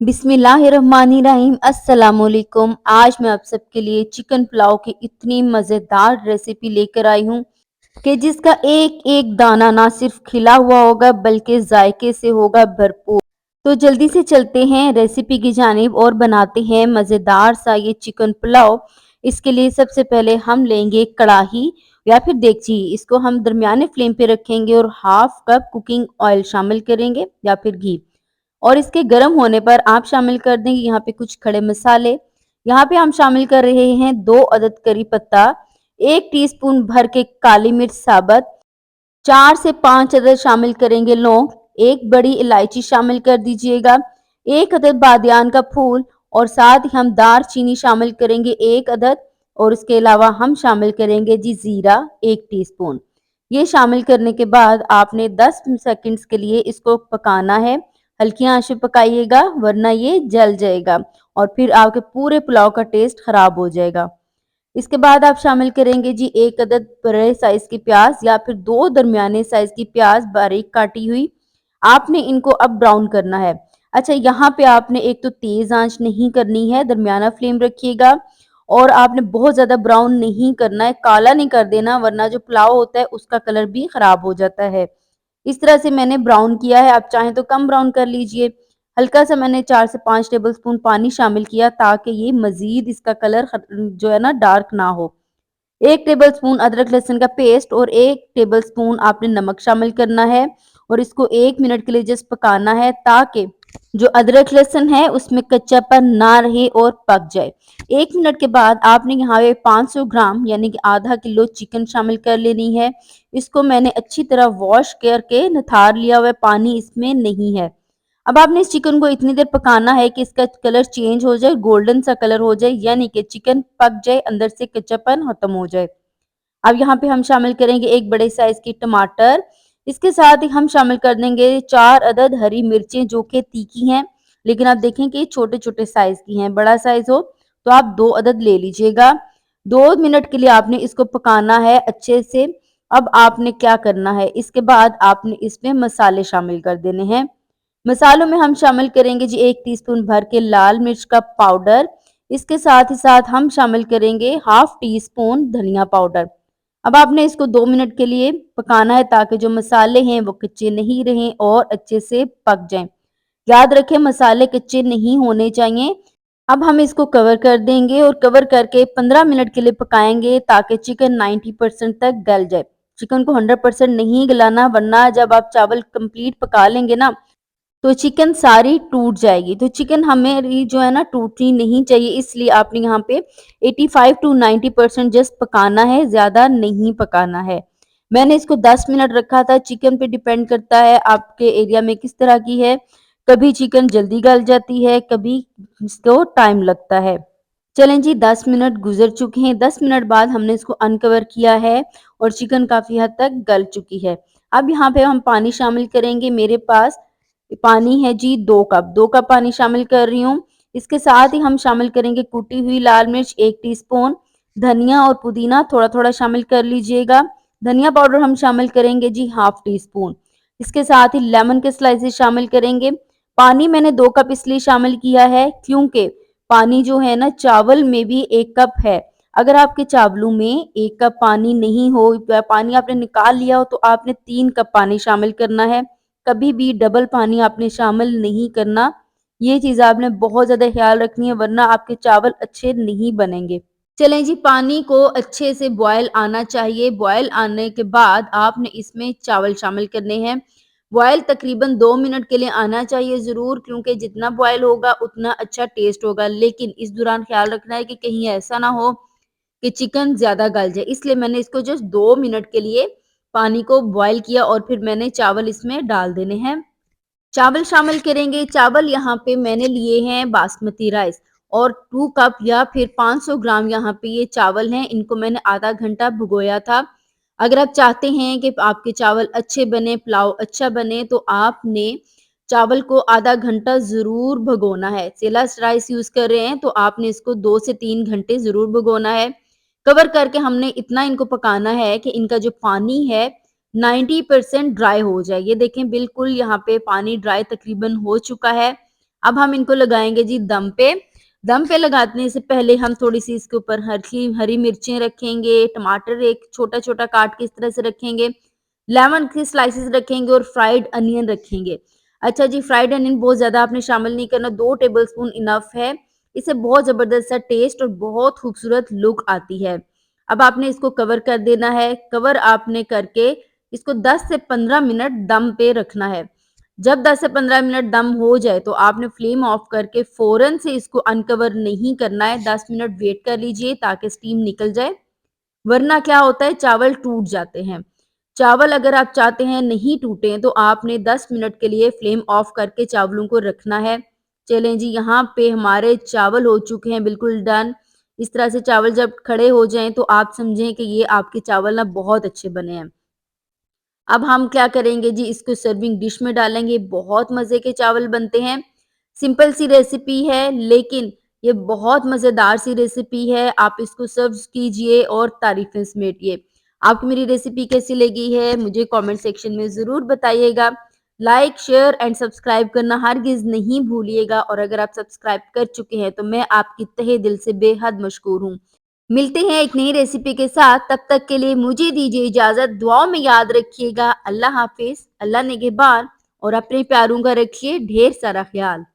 बिस्मिल्लाहिर्रहमानिर्रहीम अस्सलामुअलैकुम। आज मैं आप सबके लिए चिकन पुलाव की इतनी मज़ेदार रेसिपी लेकर आई हूँ कि जिसका एक-एक दाना ना सिर्फ खिला हुआ होगा बल्कि जायके से होगा भरपूर। तो जल्दी से चलते हैं रेसिपी की जानिब और बनाते हैं मज़ेदार सा ये चिकन पुलाव। इसके लिए सबसे पहले हम लेंगे कढ़ाई या फिर देगची। इसको हम दरमियाने फ्लेम पे रखेंगे और हाफ कप कुकिंग ऑयल शामिल करेंगे या फिर घी। और इसके गर्म होने पर आप शामिल कर देंगे यहाँ पे कुछ खड़े मसाले। यहाँ पे हम शामिल कर रहे हैं 2 अदद करी पत्ता, 1 टीस्पून भर के काली मिर्च साबुत, 4 से 5 अदद शामिल करेंगे लौंग, 1 बड़ी इलायची शामिल कर दीजिएगा, 1 अदद बादियान का फूल और साथ ही हम दारचीनी शामिल करेंगे 1 अदद और उसके अलावा हम शामिल करेंगे जी ज़ीरा 1 टीस्पून। ये शामिल करने के बाद आपने 10 सेकंड्स के लिए इसको पकाना है। हल्की आंच पे पकाइएगा वरना ये जल जाएगा और फिर आपके पूरे पुलाव का टेस्ट खराब हो जाएगा। इसके बाद आप शामिल करेंगे जी 1 अदद बड़े साइज की प्याज या फिर 2 दरमियाने साइज की प्याज बारीक काटी हुई। आपने इनको अब ब्राउन करना है। अच्छा, यहाँ पे आपने एक तो तेज आंच नहीं करनी है, दरमियाना फ्लेम रखिएगा और आपने बहुत ज़्यादा ब्राउन नहीं करना है, काला नहीं कर देना वरना जो पुलाव होता है उसका कलर भी खराब हो जाता है। इस तरह से मैंने ब्राउन किया है, आप चाहें तो कम ब्राउन कर लीजिए। हल्का-सा मैंने 4 से 5 टेबलस्पून पानी शामिल किया ताकि ये मज़ीद इसका कलर जो है ना डार्क ना हो। 1 टेबलस्पून अदरक लहसुन का पेस्ट और 1 टेबलस्पून आपने नमक शामिल करना है और इसको 1 मिनट के लिए जस्ट पकाना है ताकि जो अदरक लहसुन है उसमें कच्चापन ना रहे और पक जाए। 1 मिनट के बाद आपने यहाँ पे 500 ग्राम यानी कि आधा किलो चिकन शामिल कर लेनी है। इसको मैंने अच्छी तरह वॉश करके निथार लिया हुआ है, पानी इसमें नहीं है। अब आपने इस चिकन को इतनी देर पकाना है कि इसका कलर चेंज हो जाए, गोल्डन सा कलर हो जाए यानी कि चिकन पक जाए, अंदर से कच्चापन खत्म हो जाए। अब यहाँ पे हम शामिल करेंगे 1 बड़े साइज़ की टमाटर, इसके साथ ही हम शामिल कर देंगे 4 अदद हरी मिर्चें जो कि तीखी हैं, लेकिन आप देखें कि छोटे-छोटे साइज़ की हैं, बड़ा साइज़ हो तो आप 2 अदद ले लीजिएगा। 2 मिनट के लिए आपने इसको पकाना है अच्छे से। अब आपने क्या करना है, इसके बाद आपने इसमें मसाले शामिल कर देने हैं। मसालों में हम शामिल करेंगे जी 1 टीस्पून भर के लाल मिर्च का पाउडर, इसके साथ ही साथ हम शामिल करेंगे हाफ टी स्पून धनिया पाउडर। अब आपने इसको 2 मिनट के लिए पकाना है ताकि जो मसाले हैं वो कच्चे नहीं रहें और अच्छे से पक जाएँ। याद रखें मसाले कच्चे नहीं होने चाहिए। अब हम इसको कवर कर देंगे और कवर करके 15 मिनट के लिए पकाएँगे ताकि चिकन 90% तक गल जाए। चिकन को 100% नहीं गलाना वरना जब आप चावल कंप्लीट पका लेंगे ना तो चिकन सारी टूट जाएगी। तो चिकन हमें जो है ना टूटनी नहीं चाहिए, इसलिए आपने यहाँ पे 85 टू 90% जस्ट पकाना है, ज़्यादा नहीं पकाना है। मैंने इसको 10 मिनट रखा था, चिकन पे डिपेंड करता है आपके एरिया में किस तरह की है। कभी चिकन जल्दी गल जाती है, कभी इसको टाइम लगता है। चलें जी 10 मिनट गुज़र चुके हैं, 10 मिनट बाद हमने इसको अनकवर किया है और चिकन काफ़ी हद तक गल चुकी है। अब यहाँ पे हम पानी शामिल करेंगे, मेरे पास पानी है जी 2 कप, 2 कप पानी शामिल कर रही हूँ। इसके साथ ही हम शामिल करेंगे कुटी हुई लाल मिर्च 1 टीस्पून, धनिया और पुदीना थोड़ा-थोड़ा शामिल कर लीजिएगा। धनिया पाउडर हम शामिल करेंगे जी हाफ टी स्पून। इसके साथ ही लेमन के स्लाइसेस शामिल करेंगे। पानी मैंने 2 कप इसलिए शामिल किया है क्योंकि पानी जो है ना चावल में भी 1 कप है। अगर आपके चावलों में 1 कप पानी नहीं हो या पानी आपने निकाल लिया हो तो आपने 3 कप पानी शामिल करना है। कभी भी डबल पानी आपने शामिल नहीं करना। ये चीज़ आपने बहुत ज़्यादा ख़्याल रखनी है वरना आपके चावल अच्छे नहीं बनेंगे। चलें जी पानी को अच्छे से बॉयल आना चाहिए। बॉयल आने के बाद आपने इसमें चावल शामिल करने हैं। बॉयल तकरीबन 2 मिनट के लिए आना चाहिए ज़रूर क्योंकि जितना बॉयल होगा उतना अच्छा टेस्ट होगा। लेकिन इस दौरान ख़्याल रखना है कि कहीं ऐसा ना हो कि चिकन ज़्यादा गल जाए। इसलिए मैंने इसको जस्ट 2 मिनट के लिए पानी को बॉयल किया और फिर मैंने चावल इसमें डाल देने हैं। चावल शामिल करेंगे, चावल यहाँ पे मैंने लिए हैं बासमती राइस और 2 कप या फिर 500 ग्राम यहाँ पे ये चावल हैं, इनको मैंने आधा घंटा भिगोया था। अगर आप चाहते हैं कि आपके चावल अच्छे बने, पुलाव अच्छा बने तो आपने चावल को आधा घंटा ज़रूर भिगोना है। सेला राइस यूज़ कर रहे हैं तो आपने इसको 2 से 3 घंटे ज़रूर भिगोना है। कवर करके हमने इतना इनको पकाना है कि इनका जो पानी है 90% ड्राई हो जाए। ये देखें बिल्कुल यहाँ पे पानी ड्राई तकरीबन हो चुका है। अब हम इनको लगाएँगे जी दम पे। दम पे लगाने से पहले हम थोड़ी-सी इसके ऊपर हल्की हरी मिर्चें रखेंगे, टमाटर एक छोटा-छोटा काट के इस तरह से रखेंगे, लेमन के स्लाइसेस रखेंगे और फ्राइड अनियन रखेंगे। अच्छा जी, फ्राइड अनियन बहुत ज़्यादा आपने शामिल नहीं करना, 2 टेबलस्पून इनफ है। इससे बहुत ज़बरदस्त सा टेस्ट और बहुत खूबसूरत लुक आती है। अब आपने इसको कवर कर देना है। कवर आपने करके इसको 10 से 15 मिनट दम पे रखना है। जब 10 से 15 मिनट दम हो जाए तो आपने फ्लेम ऑफ करके फ़ौरन से इसको अनकवर नहीं करना है, 10 मिनट वेट कर लीजिए ताकि स्टीम निकल जाए, वरना क्या होता है चावल टूट जाते हैं। चावल अगर आप चाहते हैं नहीं टूटें तो आपने 10 मिनट के लिए फ्लेम ऑफ करके चावलों को रखना है। चलें जी, यहाँ पे हमारे चावल हो चुके हैं बिल्कुल डन। इस तरह से चावल जब खड़े हो जाएँ तो आप समझें कि ये आपके चावल ना बहुत अच्छे बने हैं। अब हम क्या करेंगे जी, इसको सर्विंग डिश में डालेंगे, बहुत मज़े के चावल बनते हैं। सिंपल सी रेसिपी है लेकिन ये बहुत मज़ेदार सी रेसिपी है, आप इसको सर्व कीजिए और तारीफ़ें समेटिए। आपको मेरी रेसिपी कैसी लगी है मुझे कमेंट सेक्शन में ज़रूर बताइएगा। लाइक, शेयर एंड सब्सक्राइब करना हरगिज़ नहीं भूलिएगा और अगर आप सब्सक्राइब कर चुके हैं तो मैं आपकी तहे दिल से बेहद मशकूर हूँ। मिलते हैं एक नई रेसिपी के साथ, तब तक के लिए मुझे दीजिए इजाज़त। दुआओं में याद रखिएगा। अल्लाह हाफ़िज़, अल्लाह निगहबान और अपने प्यारों का रखिए ढेर सारा ख़्याल।